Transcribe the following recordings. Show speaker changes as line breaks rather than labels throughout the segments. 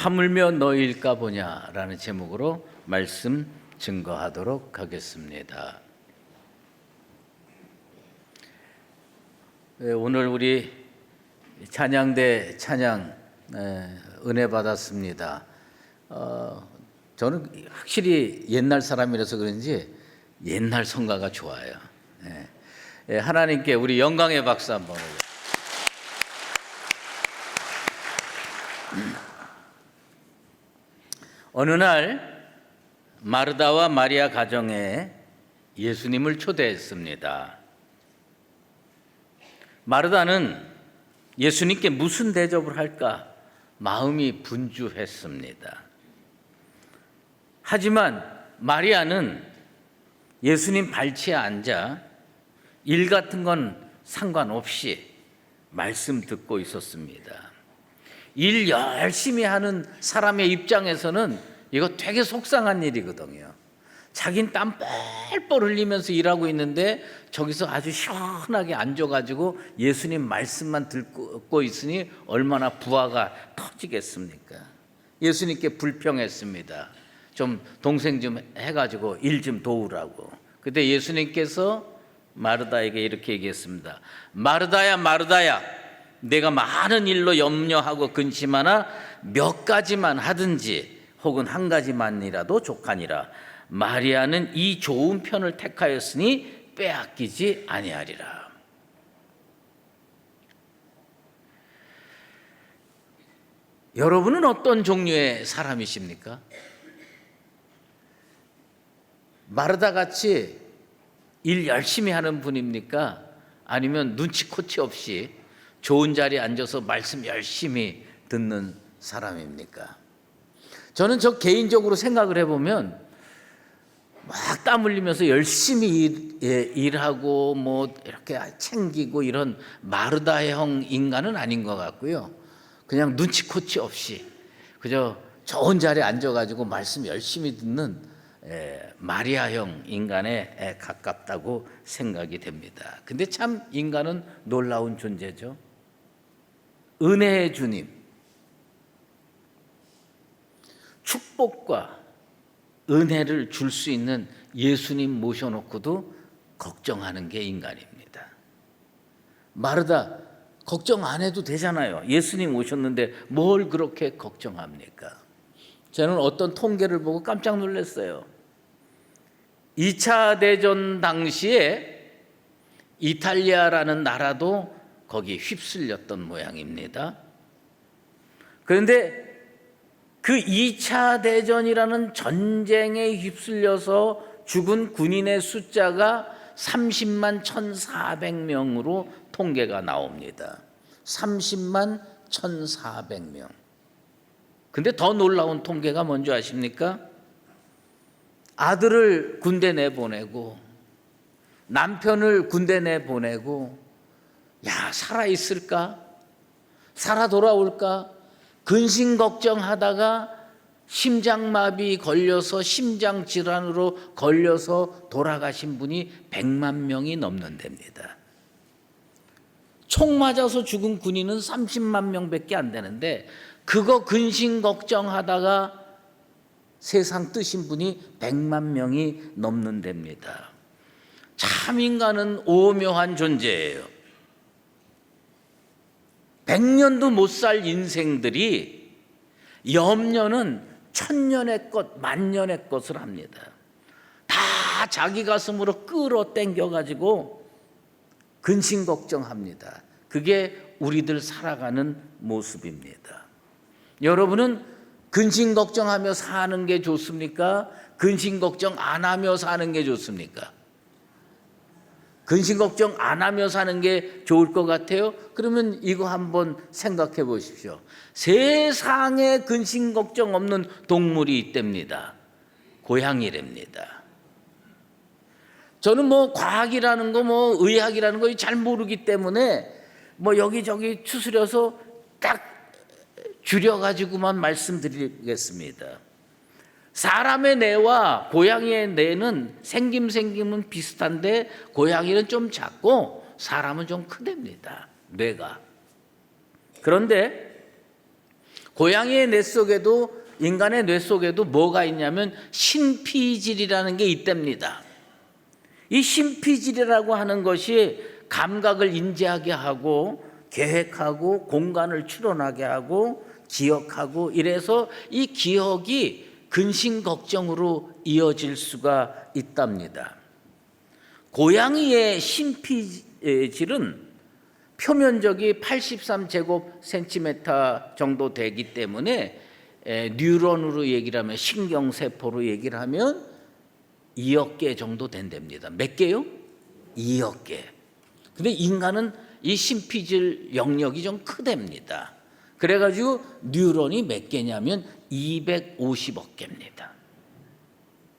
하물며 너희일까 보냐라는 제목으로 말씀 증거하도록 하겠습니다. 오늘 우리 찬양대 찬양 은혜 받았습니다. 저는 확실히 옛날 사람이라서 그런지 옛날 성가가 좋아요. 하나님께 우리 영광의 박수 한번. 어느 날 마르다와 마리아 가정에 예수님을 초대했습니다. 마르다는 예수님께 무슨 대접을 할까 마음이 분주했습니다. 하지만 마리아는 예수님 발치에 앉아 일 같은 건 상관없이 말씀 듣고 있었습니다. 일 열심히 하는 사람의 입장에서는 이거 되게 속상한 일이거든요. 자긴 땀 뻘뻘 흘리면서 일하고 있는데 저기서 아주 시원하게 앉아가지고 예수님 말씀만 듣고 있으니 얼마나 부하가 터지겠습니까? 예수님께 불평했습니다. 좀 동생 좀 해가지고 일 좀 도우라고. 그때 예수님께서 마르다에게 이렇게 얘기했습니다. 마르다야 마르다야, 내가 많은 일로 염려하고 근심하나 몇 가지만 하든지 혹은 한 가지만이라도 족하니라. 마리아는 이 좋은 편을 택하였으니 빼앗기지 아니하리라. 여러분은 어떤 종류의 사람이십니까? 마르다같이 일 열심히 하는 분입니까? 아니면 눈치코치 없이 좋은 자리에 앉아서 말씀 열심히 듣는 사람입니까? 저는 저 개인적으로 생각을 해보면 막 땀 흘리면서 열심히 일하고 뭐 이렇게 챙기고 이런 마르다형 인간은 아닌 것 같고요. 그냥 눈치코치 없이 그저 좋은 자리에 앉아가지고 말씀 열심히 듣는 마리아형 인간에 가깝다고 생각이 됩니다. 근데 참 인간은 놀라운 존재죠. 은혜의 주님, 축복과 은혜를 줄 수 있는 예수님 모셔놓고도 걱정하는 게 인간입니다. 마르다 걱정 안 해도 되잖아요. 예수님 오셨는데 뭘 그렇게 걱정합니까? 저는 어떤 통계를 보고 깜짝 놀랐어요. 2차 대전 당시에 이탈리아라는 나라도 거기 휩쓸렸던 모양입니다. 그런데 그 2차 대전이라는 전쟁에 휩쓸려서 죽은 군인의 숫자가 30만 1,400명으로 통계가 나옵니다. 30만 1,400명. 근데 더 놀라운 통계가 뭔지 아십니까? 아들을 군대 내보내고 남편을 군대 내보내고 야, 살아있을까? 살아 돌아올까? 근심 걱정하다가 심장마비 걸려서 심장질환으로 걸려서 돌아가신 분이 100만 명이 넘는답니다. 총 맞아서 죽은 군인은 30만 명밖에 안 되는데 그거 근심 걱정하다가 세상 뜨신 분이 100만 명이 넘는답니다. 참 인간은 오묘한 존재예요. 100년도 못 살 인생들이 염려는 1000년의 것, 10,000년의 것을 합니다. 다 자기 가슴으로 끌어당겨가지고 근심 걱정합니다. 그게 우리들 살아가는 모습입니다. 여러분은 근심 걱정하며 사는 게 좋습니까? 근심 걱정 안 하며 사는 게 좋습니까? 근심 걱정 안 하며 사는 게 좋을 것 같아요? 그러면 이거 한번 생각해 보십시오. 세상에 근심 걱정 없는 동물이 있답니다. 고양이랍니다. 저는 뭐 과학이라는 거, 뭐 의학이라는 거 잘 모르기 때문에 뭐 여기저기 추스려서 딱 줄여가지고만 말씀드리겠습니다. 사람의 뇌와 고양이의 뇌는 생김은 비슷한데 고양이는 좀 작고 사람은 좀 크답니다. 뇌가. 그런데 고양이의 뇌 속에도, 인간의 뇌 속에도 뭐가 있냐면 신피질이라는 게 있답니다. 이 신피질이라고 하는 것이 감각을 인지하게 하고 계획하고 공간을 추론하게 하고 기억하고, 이래서 이 기억이 근심 걱정으로 이어질 수가 있답니다. 고양이의 신피질은 표면적이 83제곱센티미터 정도 되기 때문에 뉴런으로 얘기를 하면, 신경세포로 얘기를 하면 2억 개 정도 된답니다. 몇 개요? 2억 개. 근데 인간은 이 신피질 영역이 좀 크답니다. 그래가지고 뉴런이 몇 개냐면 250억 개입니다.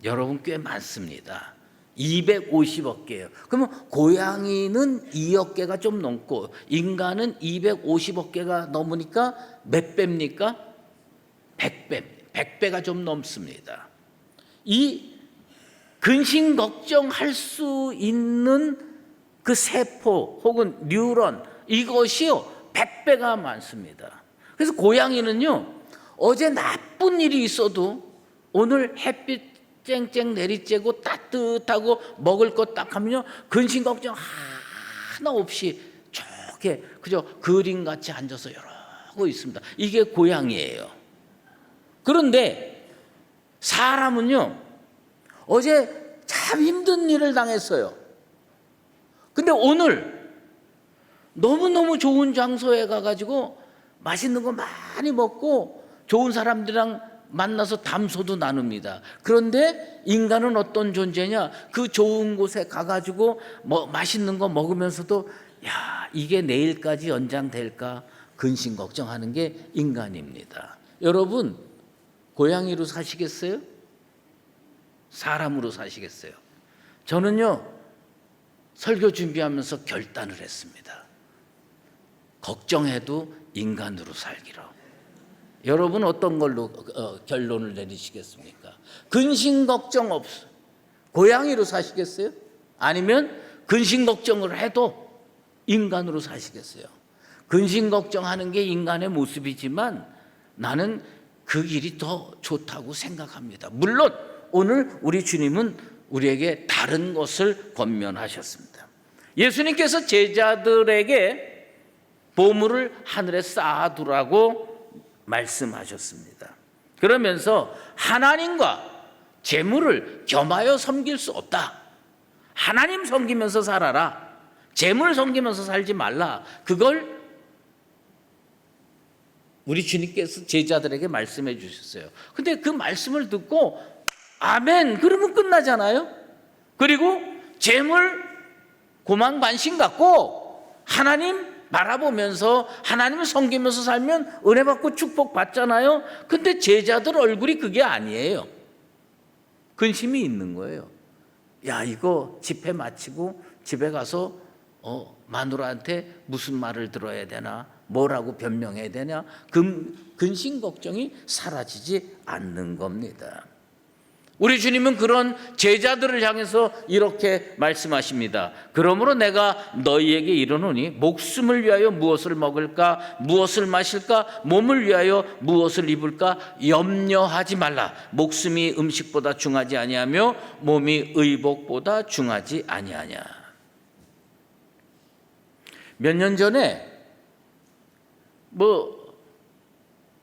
여러분, 꽤 많습니다. 250억 개예요. 그러면 고양이는 2억 개가 좀 넘고 인간은 250억 개가 넘으니까 몇 배입니까? 100배, 100배가 좀 넘습니다. 이 근심 걱정할 수 있는 그 세포 혹은 뉴런, 이것이요 100배가 많습니다. 그래서 고양이는요, 어제 나쁜 일이 있어도 오늘 햇빛 쨍쨍 내리쬐고 따뜻하고 먹을 것 딱 하면요, 근심 걱정 하나 없이 좋게 그저 그림같이 앉아서 이러고 있습니다. 이게 고양이예요. 그런데 사람은요, 어제 참 힘든 일을 당했어요. 근데 오늘 너무너무 좋은 장소에 가가지고 맛있는 거 많이 먹고 좋은 사람들이랑 만나서 담소도 나눕니다. 그런데 인간은 어떤 존재냐? 그 좋은 곳에 가가지고 맛있는 거 먹으면서도 야, 이게 내일까지 연장될까 근심 걱정하는 게 인간입니다. 여러분, 고양이로 사시겠어요? 사람으로 사시겠어요? 저는요, 설교 준비하면서 결단을 했습니다. 걱정해도 인간으로 살기로. 여러분, 어떤 걸로 결론을 내리시겠습니까? 근심 걱정 없어. 고양이로 사시겠어요? 아니면 근심 걱정을 해도 인간으로 사시겠어요? 근심 걱정하는 게 인간의 모습이지만 나는 그 길이 더 좋다고 생각합니다. 물론 오늘 우리 주님은 우리에게 다른 것을 권면하셨습니다. 예수님께서 제자들에게 보물을 하늘에 쌓아두라고 말씀하셨습니다. 그러면서 하나님과 재물을 겸하여 섬길 수 없다. 하나님 섬기면서 살아라. 재물 섬기면서 살지 말라. 그걸 우리 주님께서 제자들에게 말씀해 주셨어요. 근데 그 말씀을 듣고 아멘 그러면 끝나잖아요. 그리고 재물 고만관심 갖고 하나님 바라보면서 하나님을 섬기면서 살면 은혜 받고 축복 받잖아요. 근데 제자들 얼굴이 그게 아니에요. 근심이 있는 거예요. 야, 이거 집회 마치고 집에 가서 마누라한테 무슨 말을 들어야 되나, 뭐라고 변명해야 되냐, 근심 걱정이 사라지지 않는 겁니다. 우리 주님은 그런 제자들을 향해서 이렇게 말씀하십니다. 그러므로 내가 너희에게 이르노니 목숨을 위하여 무엇을 먹을까, 무엇을 마실까, 몸을 위하여 무엇을 입을까 염려하지 말라. 목숨이 음식보다 중하지 아니하며 몸이 의복보다 중하지 아니하냐. 몇 년 전에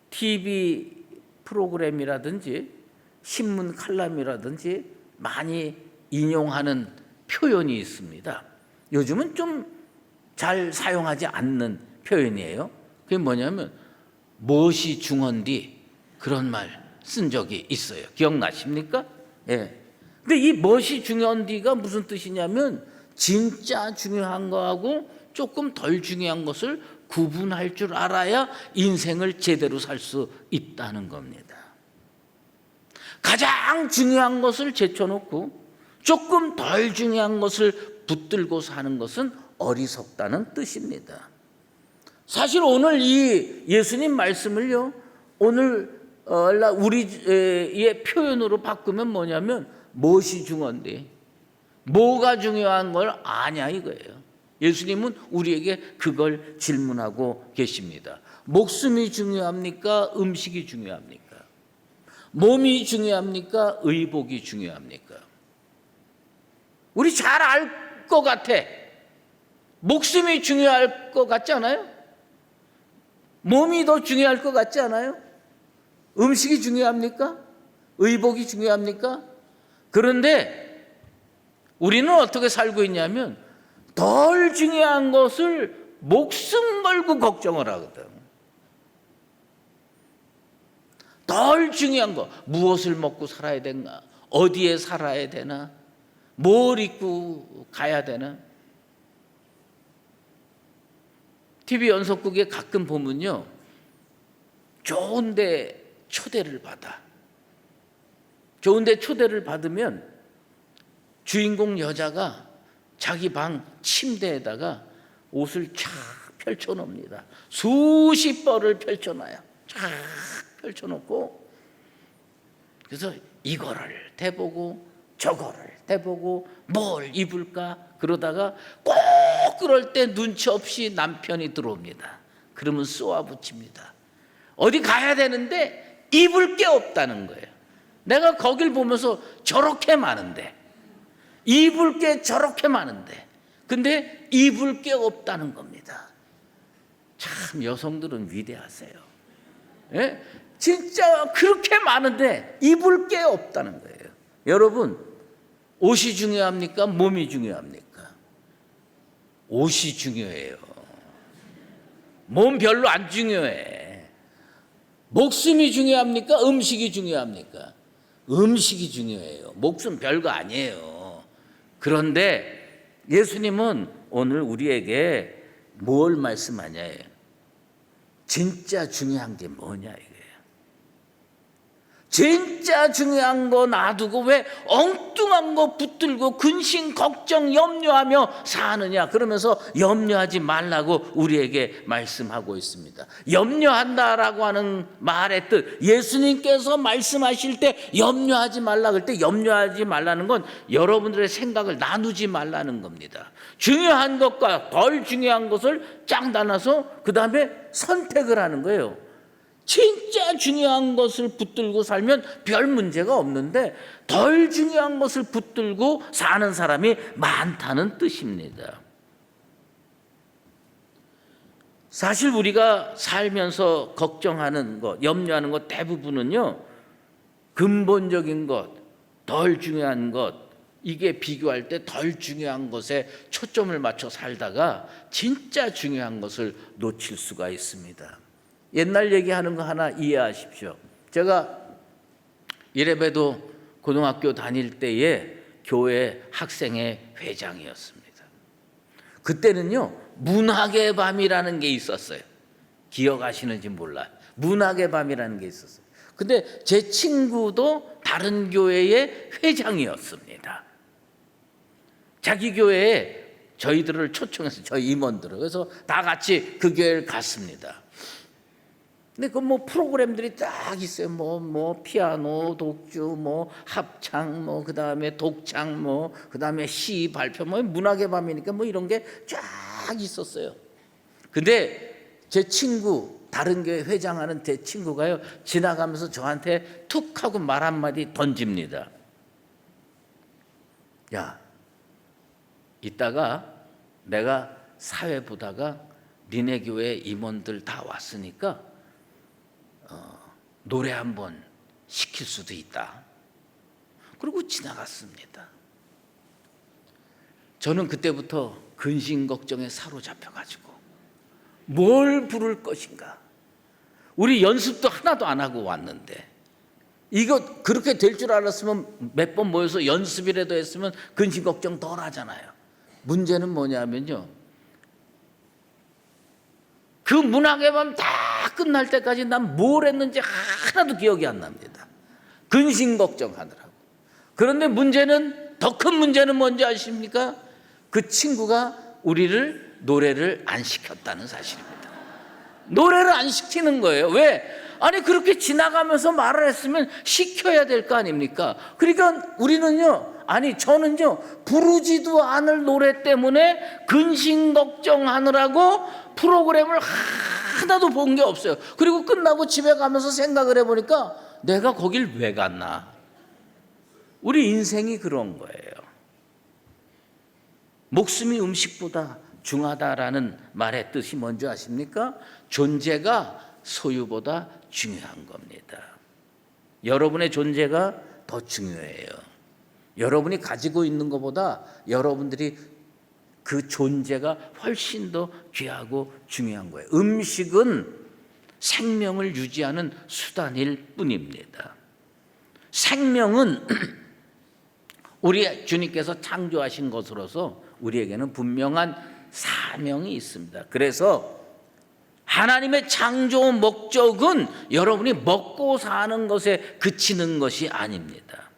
TV 프로그램이라든지 신문 칼럼이라든지 많이 인용하는 표현이 있습니다. 요즘은 좀 잘 사용하지 않는 표현이에요. 그게 뭐냐면 무엇이 중헌디, 그런 말 쓴 적이 있어요. 기억나십니까? 예. 근데 이 무엇이 중헌디가 무슨 뜻이냐면 진짜 중요한 거하고 조금 덜 중요한 것을 구분할 줄 알아야 인생을 제대로 살 수 있다는 겁니다. 가장 중요한 것을 제쳐놓고 조금 덜 중요한 것을 붙들고 사는 것은 어리석다는 뜻입니다. 사실 오늘 이 예수님 말씀을요, 오늘 우리의 표현으로 바꾸면 뭐냐면 무엇이 중요한데 뭐가 중요한 걸 아냐 이거예요. 예수님은 우리에게 그걸 질문하고 계십니다. 목숨이 중요합니까? 음식이 중요합니까? 몸이 중요합니까? 의복이 중요합니까? 우리 잘 알 것 같아. 목숨이 중요할 것 같지 않아요? 몸이 더 중요할 것 같지 않아요? 음식이 중요합니까? 의복이 중요합니까? 그런데 우리는 어떻게 살고 있냐면 덜 중요한 것을 목숨 걸고 걱정을 하거든. 덜 중요한 거, 무엇을 먹고 살아야 되나, 어디에 살아야 되나, 뭘 입고 가야 되나. TV 연속극에 가끔 보면요, 좋은데 초대를 받아. 좋은데 초대를 받으면 주인공 여자가 자기 방 침대에다가 옷을 쫙 펼쳐놓습니다. 수십 벌을 펼쳐놔요. 쫙 펼쳐놓고, 그래서 이거를 대보고 저거를 대보고 뭘 입을까 그러다가 꼭 그럴 때 눈치 없이 남편이 들어옵니다. 그러면 쏘아붙입니다. 어디 가야 되는데 입을 게 없다는 거예요. 내가 거길 보면서 저렇게 많은데, 입을 게 저렇게 많은데, 근데 입을 게 없다는 겁니다. 참 여성들은 위대하세요. 예? 진짜 그렇게 많은데 입을 게 없다는 거예요. 여러분, 옷이 중요합니까? 몸이 중요합니까? 옷이 중요해요. 몸 별로 안 중요해. 목숨이 중요합니까? 음식이 중요합니까? 음식이 중요해요. 목숨 별거 아니에요. 그런데 예수님은 오늘 우리에게 뭘 말씀하냐예요. 진짜 중요한 게 뭐냐 이거예요. 진짜 중요한 거 놔두고 왜 엉뚱한 거 붙들고 근심, 걱정, 염려하며 사느냐, 그러면서 염려하지 말라고 우리에게 말씀하고 있습니다. 염려한다라고 하는 말의 뜻, 예수님께서 말씀하실 때 염려하지 말라 그럴 때 염려하지 말라는 건 여러분들의 생각을 나누지 말라는 겁니다. 중요한 것과 덜 중요한 것을 쫙 나눠서 그 다음에 선택을 하는 거예요. 진짜 중요한 것을 붙들고 살면 별 문제가 없는데 덜 중요한 것을 붙들고 사는 사람이 많다는 뜻입니다. 사실 우리가 살면서 걱정하는 것, 염려하는 것 대부분은요, 근본적인 것, 덜 중요한 것, 이게 비교할 때 덜 중요한 것에 초점을 맞춰 살다가 진짜 중요한 것을 놓칠 수가 있습니다. 옛날 얘기하는 거 하나 이해하십시오. 제가 이래봬도 고등학교 다닐 때에 교회 학생회 회장이었습니다. 그때는요, 문학의 밤이라는 게 있었어요. 기억하시는지 몰라요. 문학의 밤이라는 게 있었어요. 근데 제 친구도 다른 교회의 회장이었습니다. 자기 교회에 저희들을 초청해서, 저희 임원들을, 그래서 다 같이 그 교회를 갔습니다. 근데 그 뭐 프로그램들이 딱 있어요. 뭐 피아노 독주, 뭐 합창, 뭐 그 다음에 독창, 뭐 그 다음에 시 발표, 뭐 문학의 밤이니까 뭐 이런 게 쫙 있었어요. 근데 제 친구, 다른 교회 회장하는 제 친구가요, 지나가면서 저한테 툭 하고 말 한마디 던집니다. 야, 이따가 내가 사회 보다가 니네 교회 임원들 다 왔으니까 노래 한번 시킬 수도 있다. 그리고 지나갔습니다. 저는 그때부터 근심 걱정에 사로잡혀가지고 뭘 부를 것인가. 우리 연습도 하나도 안 하고 왔는데 이거 그렇게 될 줄 알았으면 몇 번 모여서 연습이라도 했으면 근심 걱정 덜 하잖아요. 문제는 뭐냐면요, 그 문학의 밤 다 끝날 때까지 난 뭘 했는지 하나도 기억이 안 납니다. 근심 걱정하느라고. 그런데 문제는, 더 큰 문제는 뭔지 아십니까? 그 친구가 우리를 노래를 안 시켰다는 사실입니다. 노래를 안 시키는 거예요. 왜? 아니 그렇게 지나가면서 말을 했으면 시켜야 될 거 아닙니까? 그러니까 우리는요, 아니 저는요, 부르지도 않을 노래 때문에 근심 걱정하느라고 프로그램을 하나도 본 게 없어요. 그리고 끝나고 집에 가면서 생각을 해보니까 내가 거길 왜 갔나? 우리 인생이 그런 거예요. 목숨이 음식보다 중하다라는 말의 뜻이 뭔지 아십니까? 존재가 소유보다 중요한 겁니다. 여러분의 존재가 더 중요해요. 여러분이 가지고 있는 것보다 여러분들이 그 존재가 훨씬 더 귀하고 중요한 거예요. 음식은 생명을 유지하는 수단일 뿐입니다. 생명은 우리 주님께서 창조하신 것으로서 우리에게는 분명한 사명이 있습니다. 그래서 하나님의 창조 목적은 여러분이 먹고 사는 것에 그치는 것이 아닙니다.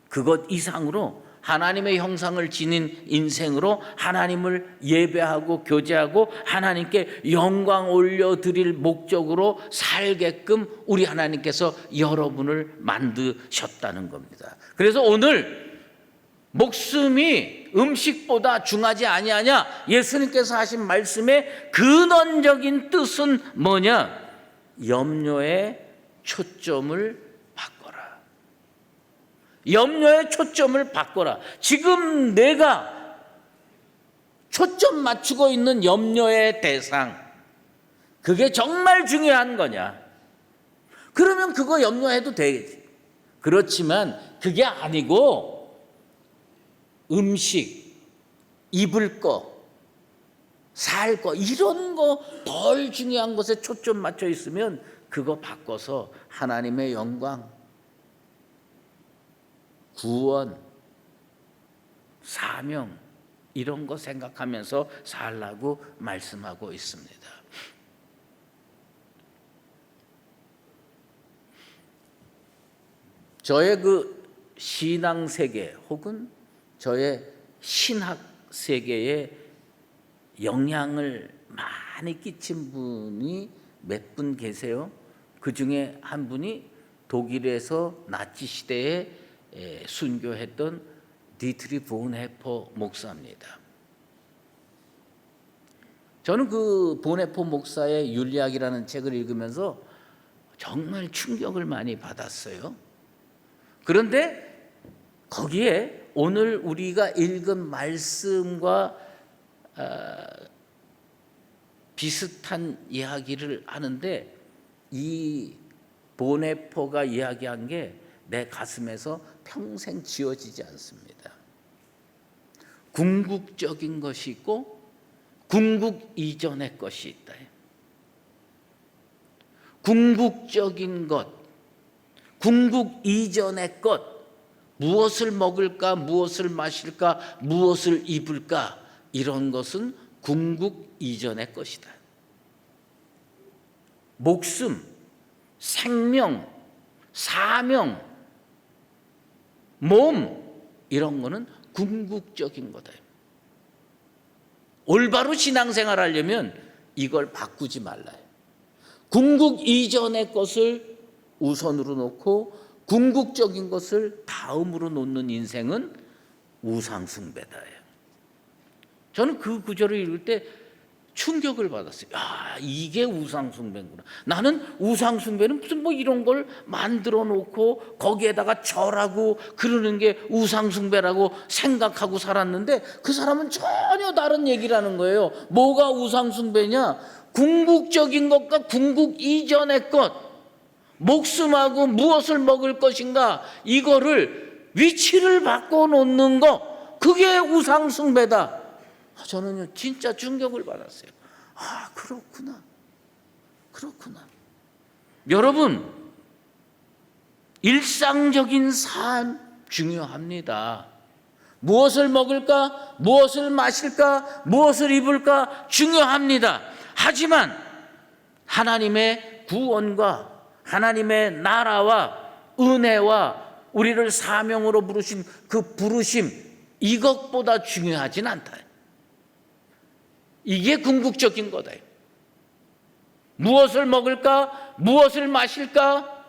그것 이상으로 하나님의 형상을 지닌 인생으로 하나님을 예배하고 교제하고 하나님께 영광 올려드릴 목적으로 살게끔 우리 하나님께서 여러분을 만드셨다는 겁니다. 그래서 오늘 목숨이 음식보다 중하지 아니하냐, 예수님께서 하신 말씀의 근원적인 뜻은 뭐냐? 염려의 초점을 바꿔라. 염려의 초점을 바꿔라. 지금 내가 초점 맞추고 있는 염려의 대상, 그게 정말 중요한 거냐? 그러면 그거 염려해도 되겠지. 그렇지만 그게 아니고 음식, 입을 거, 살 거, 이런 거 덜 중요한 것에 초점 맞춰 있으면 그거 바꿔서 하나님의 영광, 구원, 사명 이런 거 생각하면서 살라고 말씀하고 있습니다. 저의 그 신앙 세계 혹은 저의 신학 세계에 영향을 많이 끼친 분이 몇 분 계세요. 그 중에 한 분이 독일에서 나치 시대에 순교했던 디트리 본헤퍼 목사입니다. 저는 그 본헤퍼 목사의 윤리학이라는 책을 읽으면서 정말 충격을 많이 받았어요. 그런데 거기에 오늘 우리가 읽은 말씀과 비슷한 이야기를 하는데 이 본헤퍼가 이야기한 게 내 가슴에서 평생 지워지지 않습니다. 궁극적인 것이 있고 궁극 이전의 것이 있다. 궁극적인 것, 궁극 이전의 것, 무엇을 먹을까, 무엇을 마실까, 무엇을 입을까, 이런 것은 궁극 이전의 것이다. 목숨, 생명, 사명, 몸, 이런 거는 궁극적인 거다. 올바로 신앙생활 하려면 이걸 바꾸지 말라요. 궁극 이전의 것을 우선으로 놓고 궁극적인 것을 다음으로 놓는 인생은 우상숭배다. 저는 그 구절을 읽을 때 충격을 받았어요. 아, 이게 우상숭배구나. 나는 우상숭배는 무슨 뭐 이런 걸 만들어 놓고 거기에다가 절하고 그러는 게 우상숭배라고 생각하고 살았는데 그 사람은 전혀 다른 얘기를 하는 거예요. 뭐가 우상숭배냐? 궁극적인 것과 궁극 이전의 것, 목숨하고 무엇을 먹을 것인가, 이거를 위치를 바꿔놓는 거, 그게 우상숭배다. 저는요 진짜 충격을 받았어요. 아, 그렇구나. 여러분, 일상적인 삶 중요합니다. 무엇을 먹을까, 무엇을 마실까, 무엇을 입을까 중요합니다. 하지만 하나님의 구원과 하나님의 나라와 은혜와 우리를 사명으로 부르신 그 부르심, 이것보다 중요하진 않다. 이게 궁극적인 거다. 무엇을 먹을까? 무엇을 마실까?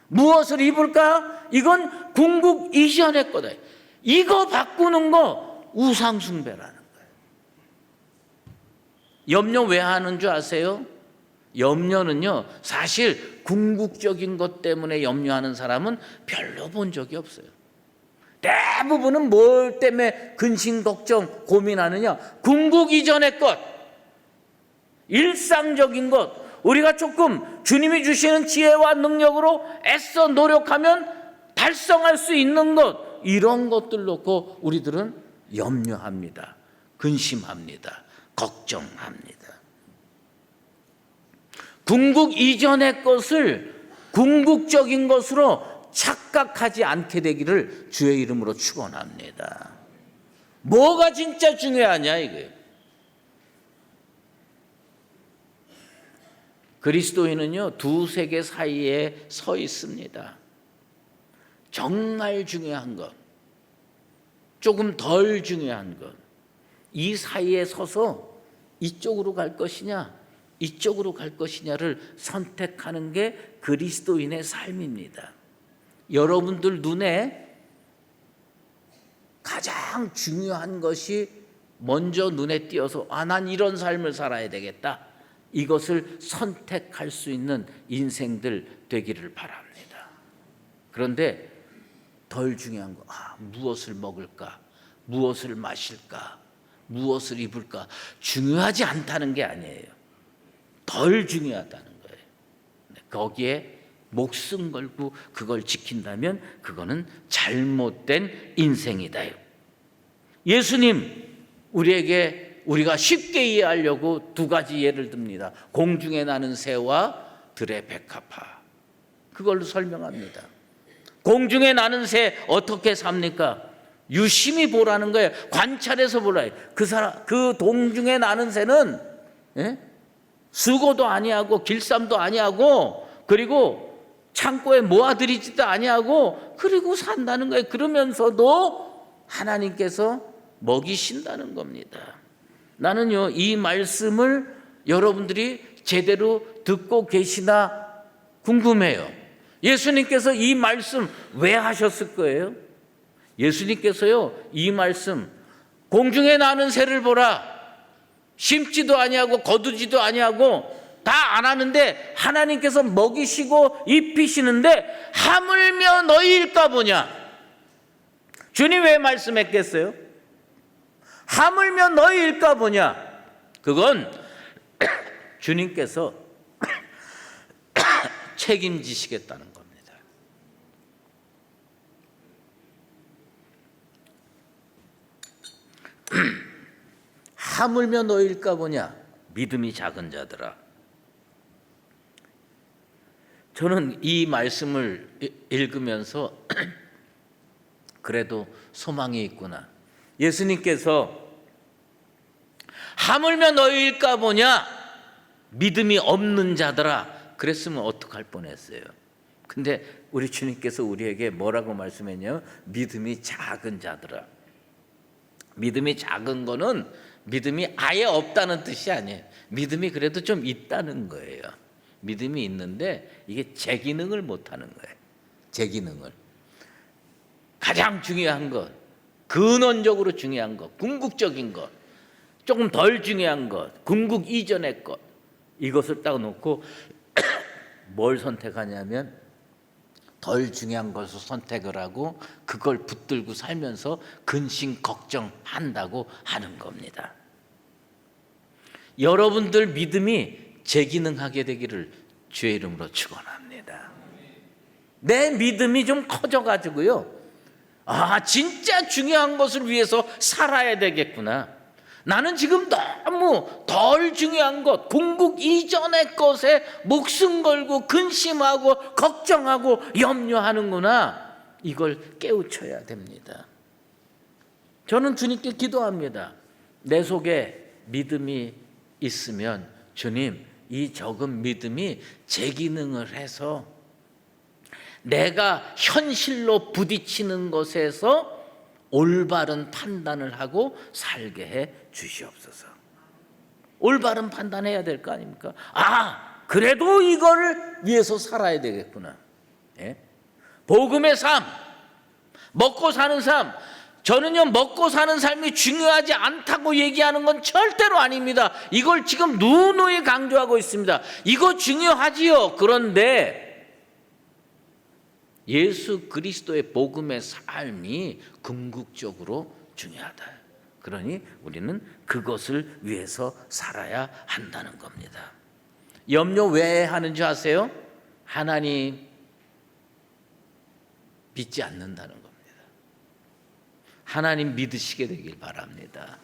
무엇을 입을까? 이건 궁극 이전의 거다. 이거 바꾸는 거 우상숭배라는 거예요. 염려 왜 하는 줄 아세요? 염려는요, 사실 궁극적인 것 때문에 염려하는 사람은 별로 본 적이 없어요. 대부분은 뭘 때문에 근심, 걱정, 고민하느냐? 궁극 이전의 것, 일상적인 것, 우리가 조금 주님이 주시는 지혜와 능력으로 애써 노력하면 달성할 수 있는 것, 이런 것들 놓고 우리들은 염려합니다. 근심합니다. 걱정합니다. 궁극 이전의 것을 궁극적인 것으로 착각하지 않게 되기를 주의 이름으로 축원합니다. 뭐가 진짜 중요하냐 이거예요. 그리스도인은요, 두 세계 사이에 서 있습니다. 정말 중요한 것, 조금 덜 중요한 것, 이 사이에 서서 이쪽으로 갈 것이냐 이쪽으로 갈 것이냐를 선택하는 게 그리스도인의 삶입니다. 여러분들 눈에 가장 중요한 것이 먼저 눈에 띄어서 난 이런 삶을 살아야 되겠다, 이것을 선택할 수 있는 인생들 되기를 바랍니다. 그런데 덜 중요한 거, 무엇을 먹을까, 무엇을 마실까, 무엇을 입을까, 중요하지 않다는 게 아니에요. 덜 중요하다는 거예요. 거기에 목숨 걸고 그걸 지킨다면 그거는 잘못된 인생이다요. 예수님 우리가 쉽게 이해하려고 두 가지 예를 듭니다. 공중에 나는 새와 들의 백합화, 그걸로 설명합니다. 공중에 나는 새 어떻게 삽니까? 유심히 보라는 거예요. 관찰해서 보라. 그 동중에 나는 새는 수고도 아니하고 길쌈도 아니하고 그리고 창고에 모아들이지도 아니하고 그리고 산다는 거예요. 그러면서도 하나님께서 먹이신다는 겁니다. 나는요, 이 말씀을 여러분들이 제대로 듣고 계시나 궁금해요. 예수님께서 이 말씀 왜 하셨을 거예요? 예수님께서요, 이 말씀, 공중에 나는 새를 보라, 심지도 아니하고 거두지도 아니하고 다 안 하는데 하나님께서 먹이시고 입히시는데 하물며 너희일까 보냐. 주님 왜 말씀했겠어요? 하물며 너희일까 보냐. 그건 주님께서 책임지시겠다는 겁니다. 하물며 너희일까 보냐, 믿음이 작은 자들아. 저는 이 말씀을 읽으면서 그래도 소망이 있구나. 예수님께서 하물며 너희일까 보냐, 믿음이 없는 자들아, 그랬으면 어떡할 뻔했어요. 근데 우리 주님께서 우리에게 뭐라고 말씀했냐면 믿음이 작은 자들아. 믿음이 작은 거는 믿음이 아예 없다는 뜻이 아니에요. 믿음이 그래도 좀 있다는 거예요. 믿음이 있는데 이게 제 기능을 못하는 거예요. 제 기능을. 가장 중요한 것, 근원적으로 중요한 것, 궁극적인 것, 조금 덜 중요한 것, 궁극 이전의 것, 이것을 딱 놓고 뭘 선택하냐면 덜 중요한 것을 선택을 하고 그걸 붙들고 살면서 근심 걱정한다고 하는 겁니다. 여러분들 믿음이 재기능하게 되기를 주의 이름으로 축원합니다. 내 믿음이 좀 커져가지고요, 진짜 중요한 것을 위해서 살아야 되겠구나. 나는 지금 너무 덜 중요한 것, 궁극 이전의 것에 목숨 걸고 근심하고 걱정하고 염려하는구나. 이걸 깨우쳐야 됩니다. 저는 주님께 기도합니다. 내 속에 믿음이 있으면 주님, 이 적은 믿음이 제 기능을 해서 내가 현실로 부딪히는 것에서 올바른 판단을 하고 살게 해 주시옵소서. 올바른 판단해야 될 거 아닙니까? 그래도 이거를 위해서 살아야 되겠구나. 예? 복음의 삶, 먹고 사는 삶. 저는요, 먹고 사는 삶이 중요하지 않다고 얘기하는 건 절대로 아닙니다. 이걸 지금 누누이 강조하고 있습니다. 이거 중요하지요. 그런데 예수 그리스도의 복음의 삶이 궁극적으로 중요하다. 그러니 우리는 그것을 위해서 살아야 한다는 겁니다. 염려 왜 하는지 아세요? 하나님 믿지 않는다는 겁니다. 하나님 믿으시게 되길 바랍니다.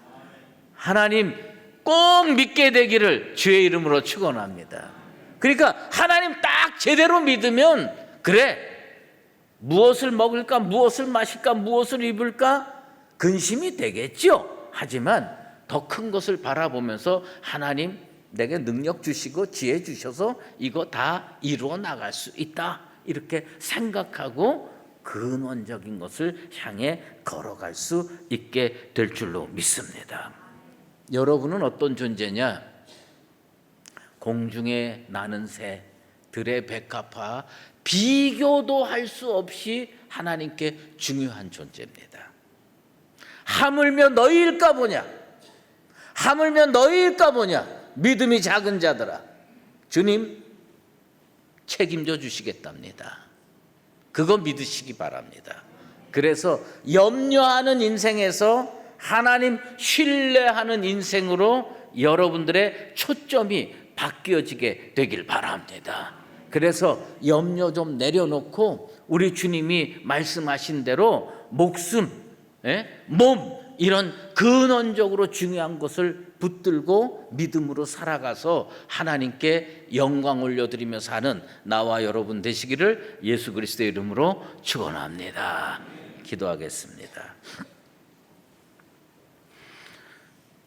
하나님 꼭 믿게 되기를 주의 이름으로 축원합니다. 그러니까 하나님 딱 제대로 믿으면, 그래, 무엇을 먹을까, 무엇을 마실까, 무엇을 입을까 근심이 되겠죠. 하지만 더 큰 것을 바라보면서 하나님 내게 능력 주시고 지혜 주셔서 이거 다 이루어 나갈 수 있다, 이렇게 생각하고 근원적인 것을 향해 걸어갈 수 있게 될 줄로 믿습니다. 여러분은 어떤 존재냐? 공중에 나는 새, 들의 백합화, 비교도 할 수 없이 하나님께 중요한 존재입니다. 하물며 너희일까 보냐? 하물며 너희일까 보냐? 믿음이 작은 자들아, 주님 책임져 주시겠답니다. 그거 믿으시기 바랍니다. 그래서 염려하는 인생에서 하나님 신뢰하는 인생으로 여러분들의 초점이 바뀌어지게 되길 바랍니다. 그래서 염려 좀 내려놓고 우리 주님이 말씀하신 대로 목숨, 몸, 이런 근원적으로 중요한 것을 붙들고 믿음으로 살아가서 하나님께 영광 올려드리며 사는 나와 여러분 되시기를 예수 그리스도의 이름으로 축원합니다. 기도하겠습니다.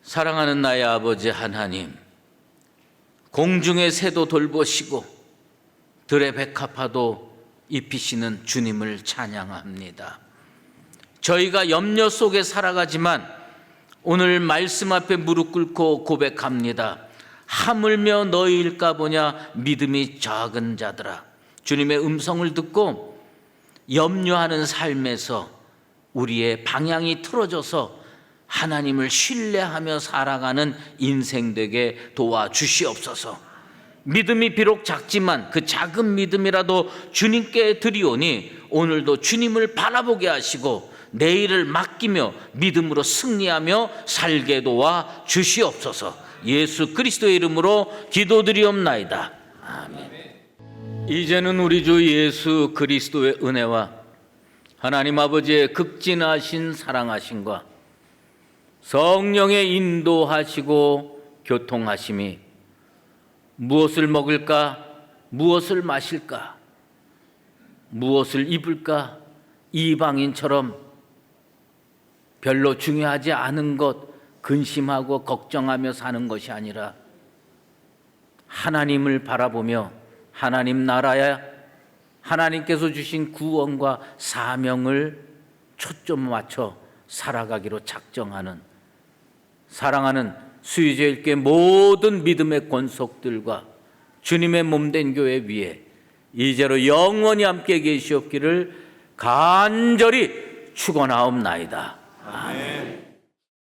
사랑하는 나의 아버지 하나님, 공중의 새도 돌보시고 들의 백합화도 입히시는 주님을 찬양합니다. 저희가 염려 속에 살아가지만 오늘 말씀 앞에 무릎 꿇고 고백합니다. 하물며 너희일까 보냐? 믿음이 작은 자들아. 주님의 음성을 듣고 염려하는 삶에서 우리의 방향이 틀어져서 하나님을 신뢰하며 살아가는 인생 되게 도와주시옵소서. 믿음이 비록 작지만 그 작은 믿음이라도 주님께 드리오니 오늘도 주님을 바라보게 하시고 내일을 맡기며 믿음으로 승리하며 살게 도와 주시옵소서. 예수 그리스도의 이름으로 기도드리옵나이다. 아멘. 이제는 우리 주 예수 그리스도의 은혜와 하나님 아버지의 극진하신 사랑하심과 성령의 인도하시고 교통하심이 무엇을 먹을까, 무엇을 마실까, 무엇을 입을까, 이방인처럼 별로 중요하지 않은 것 근심하고 걱정하며 사는 것이 아니라 하나님을 바라보며 하나님 나라야 하나님께서 주신 구원과 사명을 초점 맞춰 살아가기로 작정하는, 사랑하는 수의제일교회 모든 믿음의 권속들과 주님의 몸된 교회 위에 이제로 영원히 함께 계시옵기를 간절히 축원하옵나이다. 아멘.